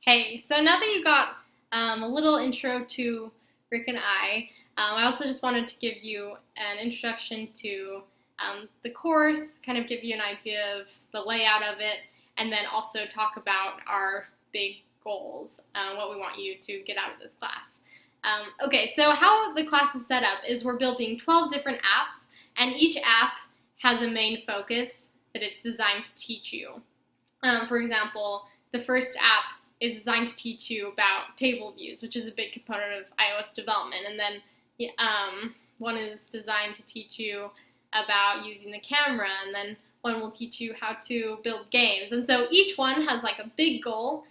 Hey, so now that you got a little intro to Rick and I also just wanted to give you an introduction to the course, kind of give you an idea of the layout of it, and then also talk about our big goals, what we want you to get out of this class. Okay, so how the class is set up is we're building 12 different apps, and each app has a main focus that it's designed to teach you. For example, the first app is designed to teach you about table views, which is a big component of iOS development. And then one is designed to teach you about using the camera, and then one will teach you how to build games. And so each one has like a big goal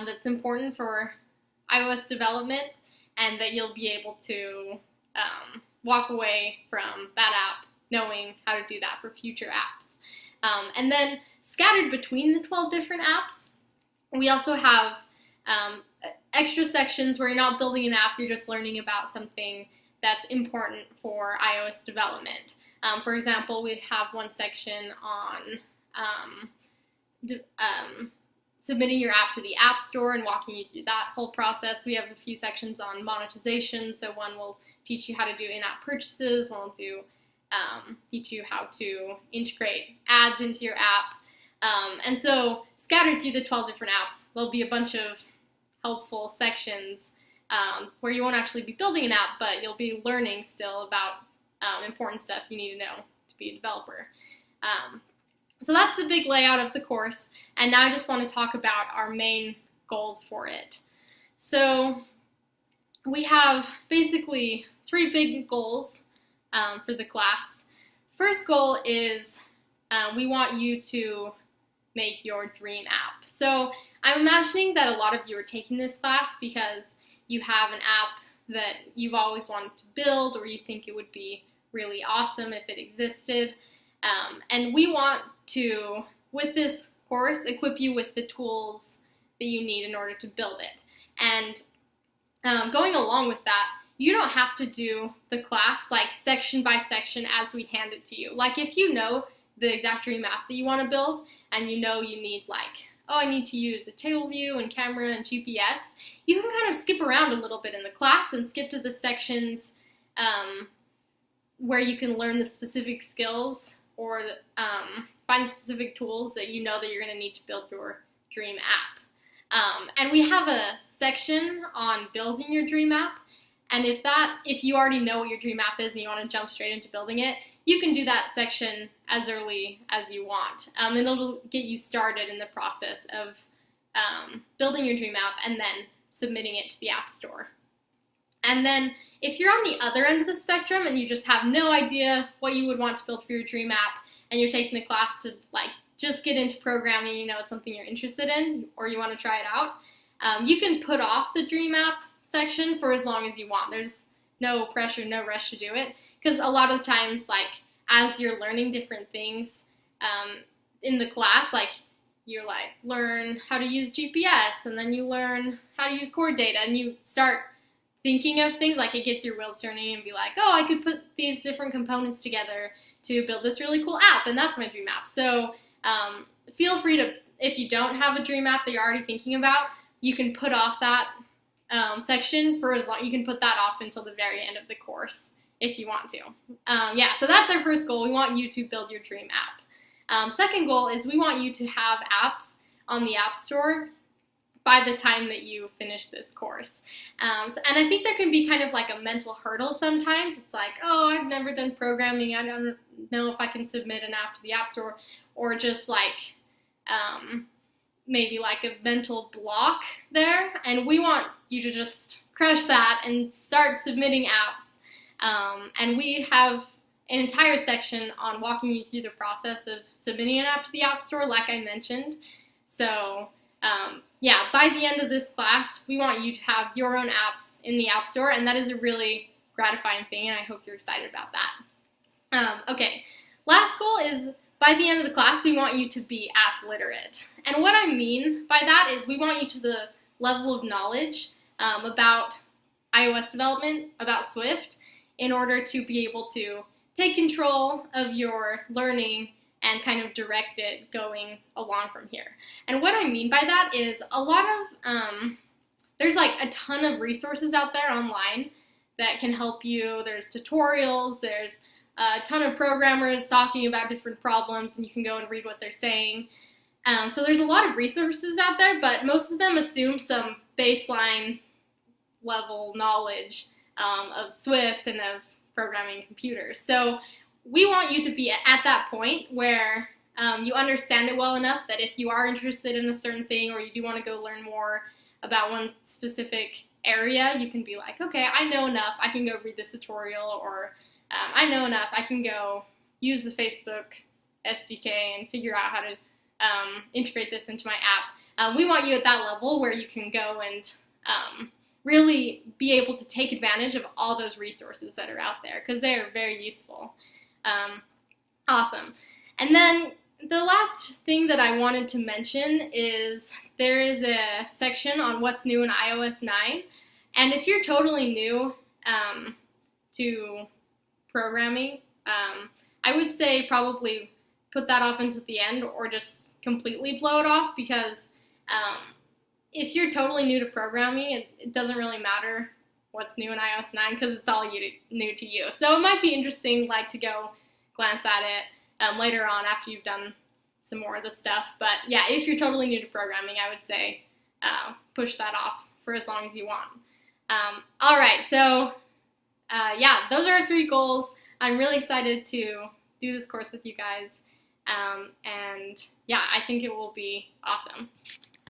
that's important for iOS development, and that you'll be able to walk away from that app knowing how to do that for future apps. And then scattered between the 12 different apps, we also have extra sections where you're not building an app, you're just learning about something that's important for iOS development. For example, we have one section on submitting your app to the App Store and walking you through that whole process. We have a few sections on monetization, so one will teach you how to do in-app purchases, one will teach you how to integrate ads into your app. And so scattered through the 12 different apps, there'll be a bunch of helpful sections where you won't actually be building an app, but you'll be learning still about important stuff you need to know to be a developer. So that's the big layout of the course, and now I just want to talk about our main goals for it. So we have basically three big goals for the class. First goal is we want you to make your dream app. So I'm imagining that a lot of you are taking this class because you have an app that you've always wanted to build, or you think it would be really awesome if it existed. And we want to, with this course, equip you with the tools that you need in order to build it. And going along with that, you don't have to do the class like section by section as we hand it to you. Like if you know the exact dream app that you want to build, and you know you need like, oh, I need to use a table view and camera and GPS, you can kind of skip around a little bit in the class and skip to the sections where you can learn the specific skills or find the specific tools that you know that you're going to need to build your dream app. And we have a section on building your dream app. And if you already know what your dream app is and you want to jump straight into building it, you can do that section as early as you want. And it'll get you started in the process of building your dream app and then submitting it to the App Store. And then if you're on the other end of the spectrum and you just have no idea what you would want to build for your dream app, and you're taking the class to like just get into programming, you know it's something you're interested in or you want to try it out, you can put off the dream app section for as long as you want. There's no pressure, no rush to do it, because a lot of times, like as you're learning different things in the class, like you learn how to use GPS, and then you learn how to use core data, and you start thinking of things, like it gets your wheels turning and be like, oh, I could put these different components together to build this really cool app, and that's my dream app. So feel free to, if you don't have a dream app that you're already thinking about, you can put off that section for as long, you can put that off until the very end of the course if you want to. Yeah, so that's our first goal. We want you to build your dream app. Second goal is we want you to have apps on the App Store by the time that you finish this course. And I think there can be kind of like a mental hurdle sometimes. It's like, oh, I've never done programming, I don't know if I can submit an app to the App Store, or just like maybe like a mental block there, and we want you to just crush that and start submitting apps. And we have an entire section on walking you through the process of submitting an app to the App Store, like I mentioned. So yeah, by the end of this class, we want you to have your own apps in the App Store, and that is a really gratifying thing, and I hope you're excited about that. Okay, last goal is by the end of the class, we want you to be app literate. And what I mean by that is we want you to the level of knowledge about iOS development, about Swift, in order to be able to take control of your learning and kind of direct it going along from here. And what I mean by that is a lot of, there's like a ton of resources out there online that can help you. There's tutorials, there's a ton of programmers talking about different problems, and you can go and read what they're saying. So there's a lot of resources out there, but most of them assume some baseline level knowledge of Swift and of programming computers. So we want you to be at that point where you understand it well enough that if you are interested in a certain thing or you do want to go learn more about one specific area, you can be like, okay, I know enough, I can go read this tutorial, or I know enough, I can go use the Facebook SDK and figure out how to integrate this into my app. We want you at that level where you can go and really be able to take advantage of all those resources that are out there, because they are very useful. Awesome. And then the last thing that I wanted to mention is there is a section on what's new in iOS 9. And if you're totally new to programming, I would say probably put that off until the end, or just completely blow it off, because if you're totally new to programming, it doesn't really matter what's new in iOS 9 because it's all new to you. So it might be interesting to go glance at it later on after you've done some more of the stuff. But yeah, if you're totally new to programming, I would say push that off for as long as you want. All right, so yeah, those are our 3 goals. I'm really excited to do this course with you guys. And yeah, I think it will be awesome.